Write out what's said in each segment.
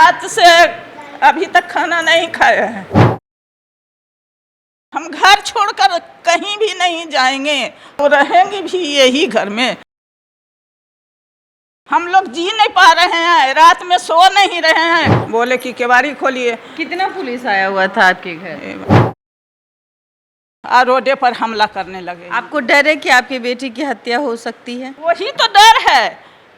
रात से अभी तक खाना नहीं खाए हैं। हम घर छोड़कर कहीं भी नहीं जाएंगे और रहेंगे भी यही घर में। हम लोग जी नहीं पा रहे हैं, रात में सो नहीं रहे हैं। बोले कि केवाड़ी खोलिए। कितना पुलिस आया हुआ था आपके घर? रोडे पर हमला करने लगे। आपको डर है कि आपकी बेटी की हत्या हो सकती है? वही तो डर है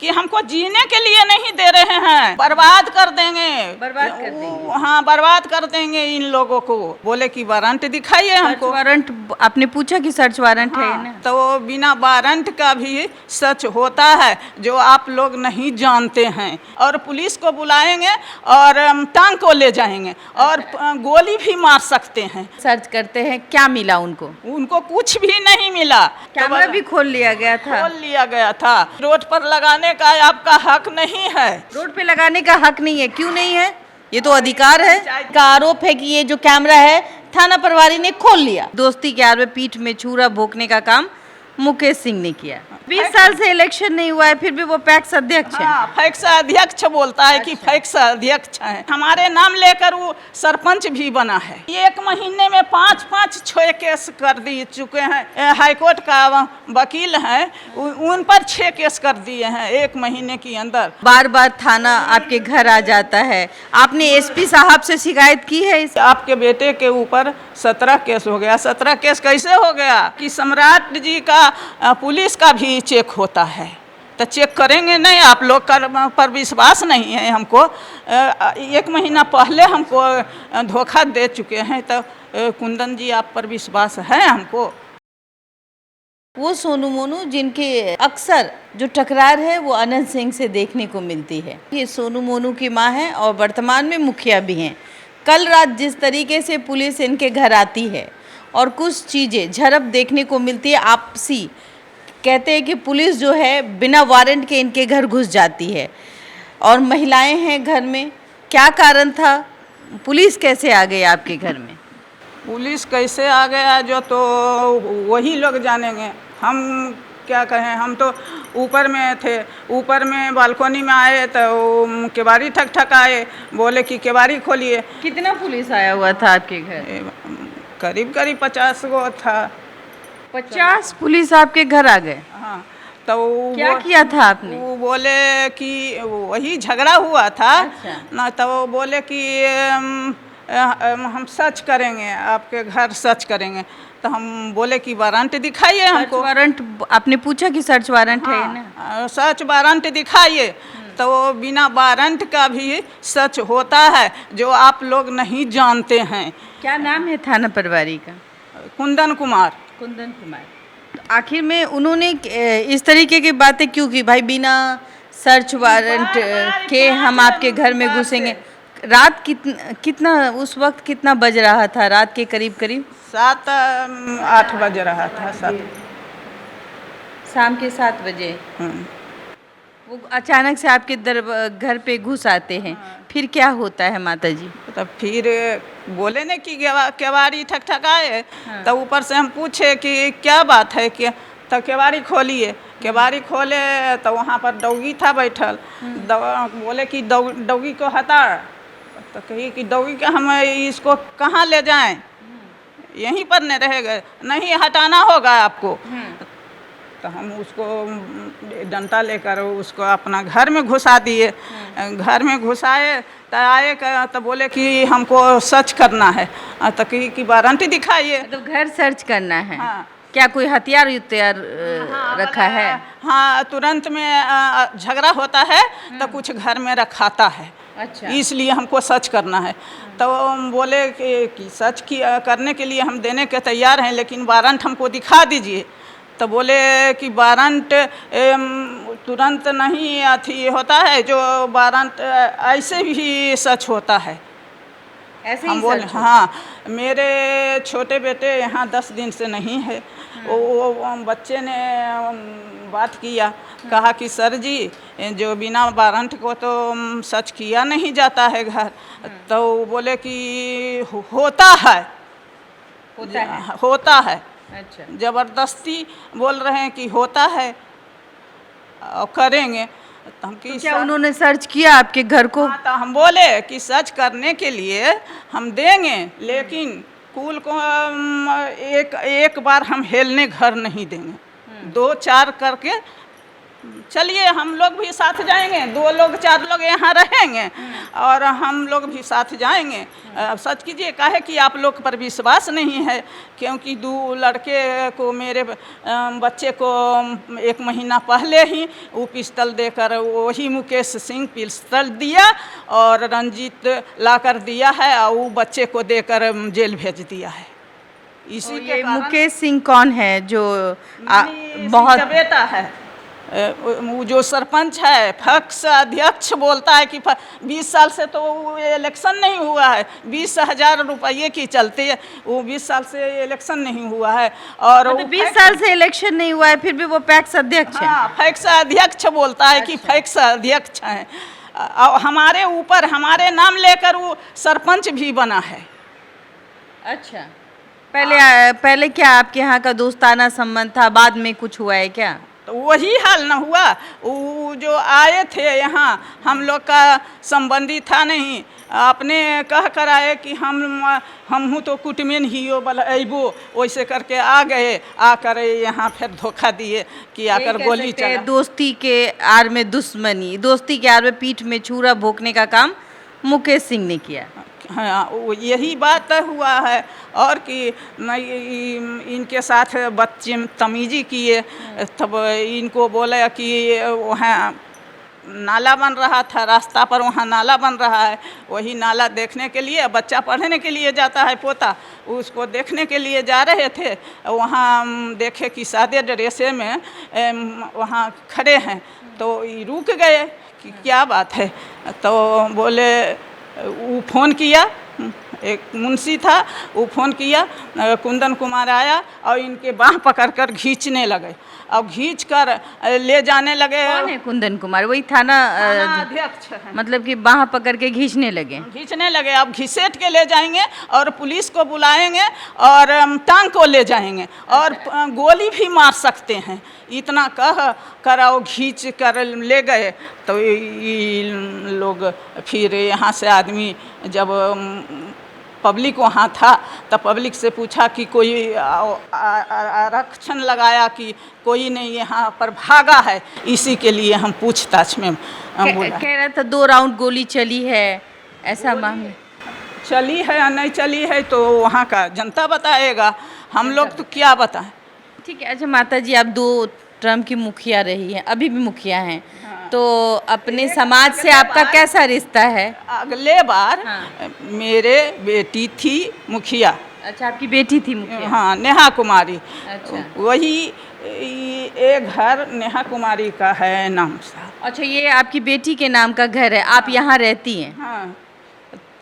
कि हमको जीने के लिए नहीं दे रहे हैं, बर्बाद कर देंगे। बर्बाद कर देंगे? हाँ, बर्बाद कर देंगे इन लोगों को। बोले कि वारंट दिखाइए हमको। वारंट आपने पूछा कि सर्च वारंट है ना? तो बिना वारंट का भी सच होता है जो आप लोग नहीं जानते हैं। और पुलिस को बुलाएंगे और टांग को ले जाएंगे और गोली भी मार सकते हैं। सर्च करते हैं, क्या मिला उनको? उनको कुछ भी नहीं मिला। कैमरा भी खोल लिया गया था? खोल लिया गया था। रोड पर लगाने का आपका हक नहीं है। रोड पे लगाने का हक नहीं है? क्यों नहीं है? ये तो अधिकार है। का आरोप है कि ये जो कैमरा है थाना प्रभारी ने खोल लिया। दोस्ती के आड़ में पीठ में छुरा भोंकने का काम मुकेश सिंह ने किया। 20 साल से इलेक्शन नहीं हुआ है, फिर भी वो पैक्स अध्यक्ष है। हाँ, पैक्स अध्यक्ष बोलता है कि पैक्स अध्यक्ष है। हमारे नाम लेकर वो सरपंच भी बना है। 1 महीने में 5-6 केस कर दिए चुके हैं। हाईकोर्ट का वकील है, उन पर 6 केस कर दिए हैं 1 महीने के अंदर। बार बार थाना आपके घर आ जाता है। आपने एसपी साहब से शिकायत की है? आपके बेटे के ऊपर 17 केस हो गया। 17 केस कैसे हो गया कि सम्राट जी का पुलिस का भी चेक होता है, तो चेक करेंगे नहीं? आप लोग पर विश्वास नहीं है हमको। 1 महीना पहले हमको धोखा दे चुके हैं, तो कुंदन जी आप पर विश्वास है हमको? वो सोनू मोनू जिनके अक्सर जो टकरार है वो अनंत सिंह से देखने को मिलती है। ये सोनू मोनू की मां है और वर्तमान में मुखिया भी हैं। कल रात जिस तरीके से पुलिस इनके घर आती है और कुछ चीज़ें झड़प देखने को मिलती है आपसी, कहते हैं कि पुलिस जो है बिना वारंट के इनके घर घुस जाती है और महिलाएं हैं घर में। क्या कारण था? पुलिस कैसे आ गई आपके घर में? पुलिस कैसे आ गया जो तो वही लोग जानेंगे, हम क्या कहें। हम तो ऊपर में थे, ऊपर में बालकोनी में आए तो केवाड़ी ठक आए। बोले कि केवाड़ी खोलिए। कितना पुलिस आया हुआ था आपके घर? करीब 50 गो था। 50 पुलिस आपके घर आ गए? हाँ, तो क्या किया था आपने? वो बोले कि वही झगड़ा हुआ था। अच्छा। ना, तो वो बोले कि हम सर्च करेंगे, आपके घर सर्च करेंगे। तो हम बोले कि वारंट दिखाइए हमको। वारंट आपने पूछा कि सर्च वारंट है ना? हाँ, सर्च वारंट दिखाइए। तो वो बिना वारंट का भी सच होता है जो आप लोग नहीं जानते हैं। क्या नाम है थाना प्रभारी का? कुंदन कुमार। कुंदन कुमार। तो आखिर में उन्होंने इस तरीके की बातें क्यों की? भाई बिना सर्च वारंट के हम आपके घर में घुसेंगे। रात कितना उस वक्त कितना बज रहा था? रात के करीब 7-8 बज रहा था। 7 शाम के 7 बजे वो अचानक से आपके घर पे घुस आते हैं। फिर क्या होता है माता जी? तब फिर बोले न कि केवाड़ी ठकठकाए। तब ऊपर से हम पूछे कि क्या बात है, कि तब केवाड़ी खोलिए। केवाड़ी खोले तो वहाँ पर डौगी था बैठल। बोले कि डौगी को हटा। तो कही कि डौगी का हम इसको कहाँ ले जाएं, यहीं पर नहीं रहेगा, नहीं हटाना होगा आपको। तो हम उसको डंडा लेकर उसको अपना घर में घुसा दिए। घर में घुसाए तो आए तो बोले कि हमको सर्च करना है। तो कि वारंट दिखाइए। तो घर सर्च करना है? हाँ। क्या कोई हथियार रखा है? हाँ, तुरंत में झगड़ा होता है तो कुछ घर में रखाता है। अच्छा। इसलिए हमको सर्च करना है। तो बोले कि सर्च करने के लिए हम देने के तैयार हैं, लेकिन वारंट हमको दिखा दीजिए। तो बोले कि वारंट तुरंत नहीं अथी होता है, जो वारंट ऐसे भी सच होता है। ऐसे हम बोले हाँ, मेरे छोटे बेटे यहाँ 10 दिन से नहीं है। वो बच्चे ने बात किया, कहा कि सर जी जो बिना वारंट को तो सर्च किया नहीं जाता है घर। तो बोले कि होता है। होता है। अच्छा। ज़बरदस्ती बोल रहे हैं कि होता है और करेंगे। तो हम कि क्या उन्होंने सर्च किया आपके घर को? हाँ, तो हम बोले कि सर्च करने के लिए हम देंगे, लेकिन कुल को एक एक बार हम हेलने घर नहीं देंगे, 2-4 करके चलिए हम लोग भी साथ जाएंगे, 2 लोग 4 लोग यहाँ रहेंगे और हम लोग भी साथ जाएंगे। अब सच कीजिए, काहे कि आप लोग पर विश्वास नहीं है, क्योंकि 2 लड़के को, मेरे बच्चे को 1 महीना पहले ही वो पिस्टल देकर, वही मुकेश सिंह पिस्टल दिया और रंजीत ला कर दिया है और वो बच्चे को देकर जेल भेज दिया है। इसी के ये कारण मुकेश सिंह कौन है जो मनी बहुत सिंह का बेटा है, वो जो सरपंच है, पक्ष अध्यक्ष बोलता है कि 20 साल से तो इलेक्शन नहीं हुआ है, 20,000 रुपये की चलती है, वो 20 साल से इलेक्शन नहीं हुआ है और मतलब 20 साल से इलेक्शन नहीं हुआ है, फिर भी वो पैक्स अध्यक्ष है। हाँ, पक्ष अध्यक्ष बोलता है कि पक्ष अध्यक्ष हैं और हमारे ऊपर हमारे नाम लेकर वो सरपंच भी बना है। अच्छा, पहले क्या आपके यहाँ का दोस्ताना संबंध था, बाद में कुछ हुआ है क्या? तो वही हाल न हुआ, वो जो आए थे यहाँ, हम लोग का संबंधी था नहीं, अपने कह कर आए कि हम हूँ तो कुटुमिन ही हो बल अबो, वैसे करके आ गए, आकर यहाँ फिर धोखा दिए कि आकर गोली चला। दोस्ती के आड़ में दुश्मनी, दोस्ती के आड़ में पीठ में छुरा भोंकने का काम मुकेश सिंह ने किया। हाँ, यही बात हुआ है और कि इनके साथ बच्चे तमीजी किए, तब इनको बोले कि वहाँ नाला बन रहा था, रास्ता पर वहाँ नाला बन रहा है, वही नाला देखने के लिए बच्चा पढ़ने के लिए जाता है, पोता, उसको देखने के लिए जा रहे थे, वहाँ देखे कि सादे ड्रेसे में वहाँ खड़े हैं, तो रुक गए कि क्या बात है, तो बोले, वो फ़ोन किया, एक मुंशी था, वो फ़ोन किया, कुंदन कुमार आया और इनके बाँह पकड़कर खींचने लगे और खींच कर ले जाने लगे। कौन है कुंदन कुमार? वही थाना अध्यक्ष है। मतलब कि बाँह पकड़ के खींचने लगे। अब घिसेट के ले जाएंगे और पुलिस को बुलाएंगे और टांग को ले जाएंगे और गोली भी मार सकते हैं, इतना कह कर और खींच कर ले गए। तो ये लोग फिर यहाँ से आदमी, जब पब्लिक वहाँ था तो पब्लिक से पूछा कि कोई आरक्षण लगाया कि कोई नहीं, यहाँ पर भागा है, इसी के लिए हम पूछताछ में बोला। कह रहा था 2 राउंड गोली चली है, ऐसा मामला चली है या नहीं चली है तो वहाँ का जनता बताएगा, हम लोग तो क्या बताएं। ठीक है। अच्छा माता जी, आप 2 टर्म की मुखिया रही हैं, अभी भी मुखिया हैं, तो अपने समाज से आपका कैसा रिश्ता है? अगले बार मेरे बेटी थी मुखिया। अच्छा, आपकी बेटी थी मुखिया? हाँ, नेहा कुमारी। अच्छा, वही एक घर नेहा कुमारी का है नाम सा। अच्छा, ये आपकी बेटी के नाम का घर है, आप यहाँ रहती हैं? हाँ,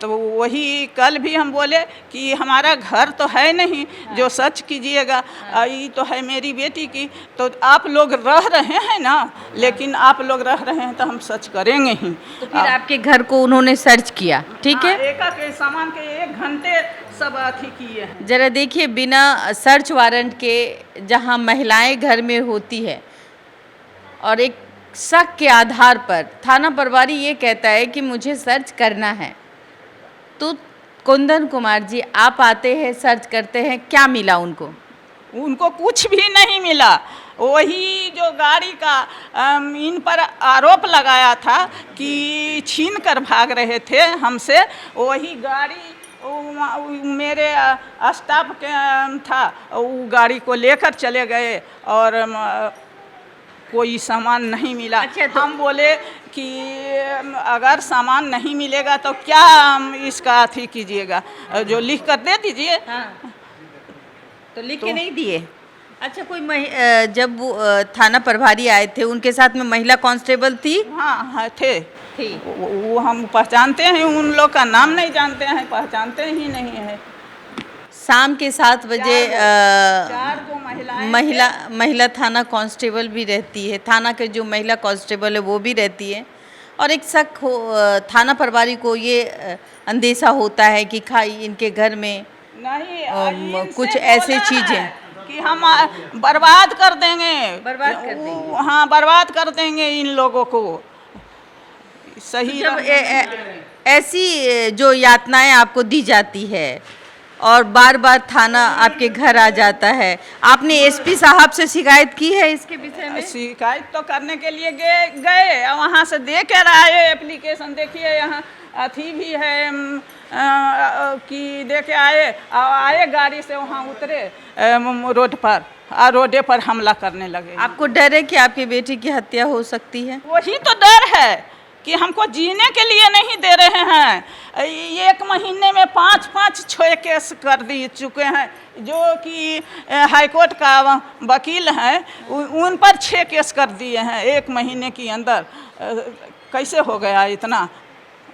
तो वही कल भी हम बोले कि हमारा घर तो है नहीं, जो सच कीजिएगा, ये तो है मेरी बेटी की, तो आप लोग रह रहे हैं ना, लेकिन आप लोग रह रहे हैं तो हम सच करेंगे ही। तो फिर आपके घर को उन्होंने सर्च किया, ठीक है? एक सामान के 1 घंटे सब अथी किए हैं। जरा देखिए, बिना सर्च वारंट के जहाँ महिलाएं घर में होती है और एक शक के आधार पर थाना प्रभारी ये कहता है कि मुझे सर्च करना है, तो कुंदन कुमार जी आप आते हैं, सर्च करते हैं, क्या मिला उनको? उनको कुछ भी नहीं मिला। वही जो गाड़ी का इन पर आरोप लगाया था कि छीन कर भाग रहे थे हमसे, वही गाड़ी मेरे स्टाफ के था, वो गाड़ी को लेकर चले गए और कोई सामान नहीं मिला। अच्छा, तो हम बोले कि अगर सामान नहीं मिलेगा तो क्या इसका अथी कीजिएगा, जो लिख कर दे दीजिए। हाँ, तो लिख के नहीं दिए? अच्छा, कोई जब वो थाना प्रभारी आए थे, उनके साथ में महिला कांस्टेबल थी? हाँ, थे। थी। वो हम पहचानते हैं, उन लोग का नाम नहीं जानते हैं, पहचानते ही नहीं है। शाम के 7 बजे 4 को महिला थाना कांस्टेबल भी रहती है, थाना के जो महिला कांस्टेबल है वो भी रहती है, और एक शक हो, थाना प्रभारी को ये अंदेशा होता है कि इनके घर में नहीं कुछ ऐसे चीज़ें कि हम बर्बाद कर देंगे, बर्बाद कर देंगे। हाँ, बर्बाद कर देंगे इन लोगों को, सही जब रहने ऐसी जो यातनाएं आपको दी जाती है और बार बार थाना आपके घर आ जाता है, आपने एसपी साहब से शिकायत की है इसके विषय में? शिकायत तो करने के लिए गए और वहाँ से दे कर आए एप्लीकेशन। देखिए यहाँ अथी भी है कि दे के आए और आए गाड़ी से वहाँ उतरे रोड पर और रोडे पर हमला करने लगे। आपको डर है कि आपकी बेटी की हत्या हो सकती है? वही तो डर है कि हमको जीने के लिए नहीं दे रहे हैं। एक महीने में 5-5-6 केस कर दी चुके हैं। जो कि हाईकोर्ट का वकील हैं उन पर 6 केस कर दिए हैं एक महीने के अंदर। कैसे हो गया इतना?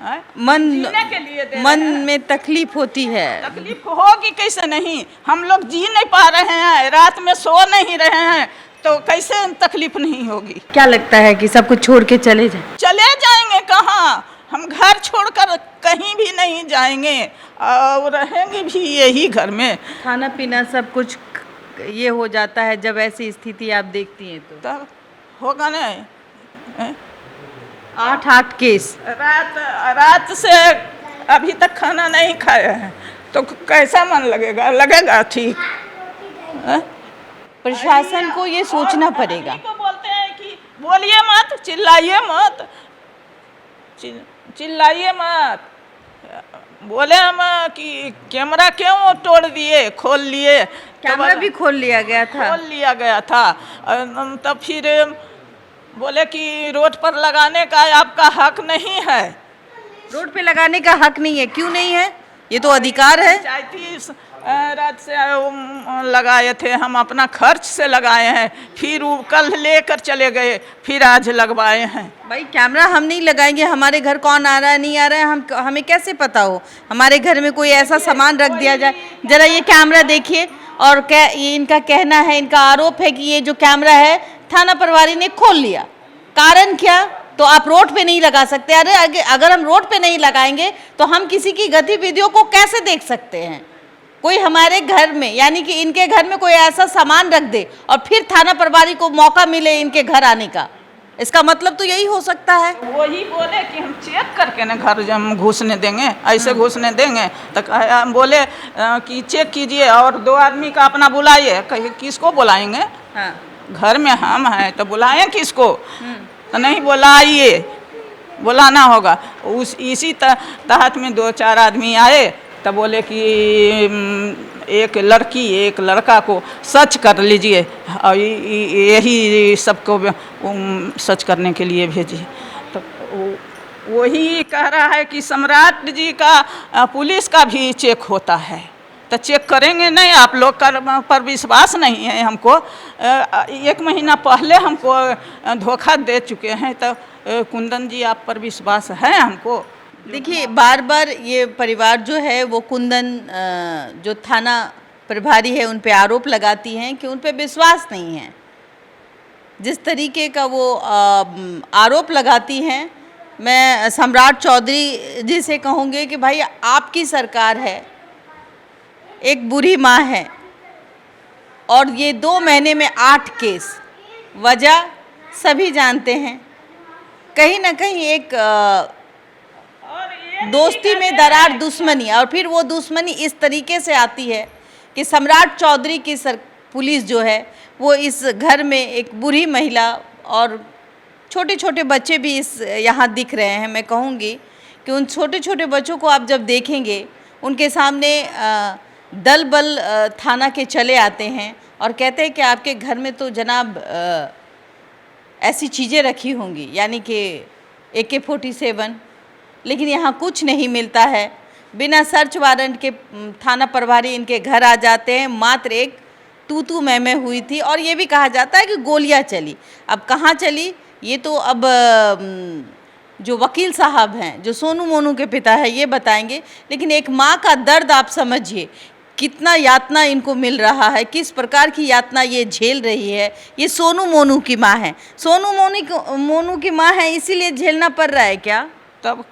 जीने के लिए मन में तकलीफ होती है। तकलीफ होगी कैसे नहीं? हम लोग जी नहीं पा रहे हैं, रात में सो नहीं रहे हैं, तो कैसे तकलीफ नहीं होगी? क्या लगता है कि सब कुछ छोड़ के चले जाएं? चले जाएंगे कहाँ? हम घर छोड़कर कहीं भी नहीं जाएंगे और रहेंगे भी यही घर में। खाना पीना सब कुछ ये हो जाता है जब ऐसी स्थिति आप देखती हैं तो होगा नहीं। 8 केस रात से अभी तक खाना नहीं खाए हैं तो कैसा मन लगेगा? लगेगा ठीक? प्रशासन को ये सोचना पड़ेगा। को बोलते हैं कि बोलिए मत, चिल्लाइए मत, चिल्लाइए मत। बोले हम कि कैमरा क्यों तोड़ दिए, खोल लिए? कैमरा भी खोल लिया गया था। खोल लिया गया था। तब फिर बोले कि रोड पर लगाने का आपका हक नहीं है। रोड पे लगाने का हक नहीं है? क्यों नहीं है? ये तो अधिकार है। रात से लगाए थे, हम अपना खर्च से लगाए हैं, फिर वो कल लेकर चले गए, फिर आज लगवाए हैं। भाई कैमरा हम नहीं लगाएंगे, हमारे घर कौन आ रहा है नहीं आ रहा है हमें कैसे पता हो? हमारे घर में कोई ऐसा सामान रख दिया जाए। जरा ये कैमरा देखिए। और क्या ये इनका कहना है, इनका आरोप है कि ये जो कैमरा है थाना प्रभारी ने खोल लिया। कारण क्या? तो आप रोड पे नहीं लगा सकते। अरे अगर हम रोड पे नहीं लगाएंगे तो हम किसी की गतिविधियों को कैसे देख सकते हैं? कोई हमारे घर में, यानी कि इनके घर में कोई ऐसा सामान रख दे और फिर थाना प्रभारी को मौका मिले इनके घर आने का, इसका मतलब तो यही हो सकता है। वही बोले कि हम चेक करके ना घर जब घुसने देंगे, ऐसे घुसने देंगे। तो हम बोले कि चेक कीजिए और 2 आदमी का अपना बुलाइए। किसको बुलाएंगे? हाँ। घर में हम हैं तो बुलाएं किसको? तो नहीं बुलाइए, बुलाना होगा। इसी तहत में 2-4 आदमी आए तब बोले कि एक लड़की एक लड़का को सच कर लीजिए और यही सबको सच करने के लिए भेजिए। तो वही कह रहा है कि सम्राट जी का पुलिस का भी चेक होता है, तो चेक करेंगे नहीं? आप लोग पर विश्वास नहीं है हमको। 1 महीना पहले हमको धोखा दे चुके हैं, तो कुंदन जी आप पर विश्वास है हमको? देखिए बार बार ये परिवार जो है वो कुंदन जो थाना प्रभारी है उन पे आरोप लगाती हैं कि उन पे विश्वास नहीं है। जिस तरीके का वो आरोप लगाती हैं, मैं सम्राट चौधरी जी से कहूँगी कि भाई आपकी सरकार है, एक बुरी माँ है और ये 2 महीने में 8 केस। वजह सभी जानते हैं। कहीं ना कहीं एक दोस्ती में दरार दुश्मनी, और फिर वो दुश्मनी इस तरीके से आती है कि सम्राट चौधरी की पुलिस जो है वो इस घर में एक बुरी महिला और छोटे छोटे बच्चे भी इस यहाँ दिख रहे हैं। मैं कहूँगी कि उन छोटे छोटे बच्चों को आप जब देखेंगे, उनके सामने दल बल थाना के चले आते हैं और कहते हैं कि आपके घर में तो जनाब ऐसी चीज़ें रखी होंगी, यानी कि AK-47, लेकिन यहाँ कुछ नहीं मिलता है। बिना सर्च वारंट के थाना प्रभारी इनके घर आ जाते हैं। मात्र एक तू मैं हुई थी और ये भी कहा जाता है कि गोलियां चली। अब कहाँ चली ये तो अब जो वकील साहब हैं, जो सोनू मोनू के पिता है, ये बताएंगे। लेकिन एक माँ का दर्द आप समझिए, कितना यातना इनको मिल रहा है, किस प्रकार की यातना ये झेल रही है। ये सोनू मोनू की माँ है, सोनू मोनू की माँ है, इसीलिए झेलना पड़ रहा है क्या? तब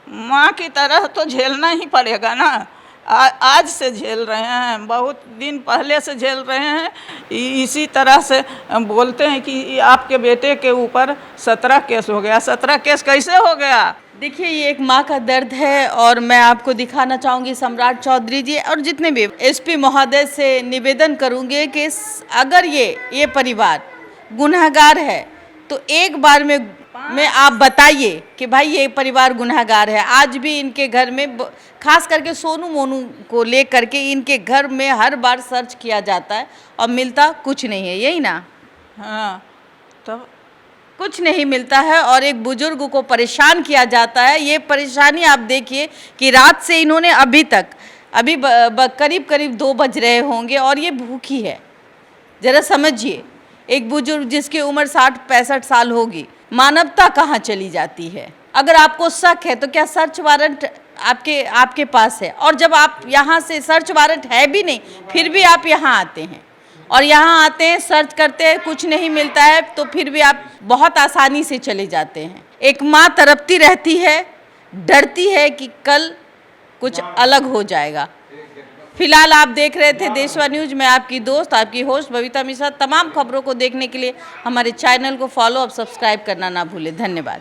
माँ की तरह तो झेलना ही पड़ेगा ना। आज से झेल रहे हैं, बहुत दिन पहले से झेल रहे हैं। इसी तरह से बोलते हैं कि आपके बेटे के ऊपर 17 केस हो गया। 17 केस कैसे हो गया? देखिए, ये एक माँ का दर्द है और मैं आपको दिखाना चाहूँगी सम्राट चौधरी जी और जितने भी एसपी महोदय से निवेदन करूँगी कि अगर ये परिवार गुनहगार है तो एक बार में आप बताइए कि भाई ये परिवार गुनहगार है। आज भी इनके घर में खास करके सोनू मोनू को लेकर के इनके घर में हर बार सर्च किया जाता है और मिलता कुछ नहीं है, यही ना? हाँ, तब कुछ नहीं मिलता है और एक बुजुर्ग को परेशान किया जाता है। ये परेशानी आप देखिए कि रात से इन्होंने अभी करीब करीब 2 बज रहे होंगे और ये भूखी है। ज़रा समझिए, एक बुजुर्ग जिसकी उम्र 60-65 साल होगी, मानवता कहाँ चली जाती है? अगर आपको शक है तो क्या सर्च वारंट आपके पास है? और जब आप यहाँ से सर्च वारंट है भी नहीं फिर भी आप यहाँ आते हैं और यहाँ आते हैं, सर्च करते हैं, कुछ नहीं मिलता है तो फिर भी आप बहुत आसानी से चले जाते हैं। एक माँ तड़पती रहती है, डरती है कि कल कुछ अलग हो जाएगा। फिलहाल आप देख रहे थे देशवा न्यूज़। मैं आपकी दोस्त, आपकी होस्ट बबीता मिश्रा। तमाम खबरों को देखने के लिए हमारे चैनल को फॉलो और सब्सक्राइब करना ना भूलें। धन्यवाद।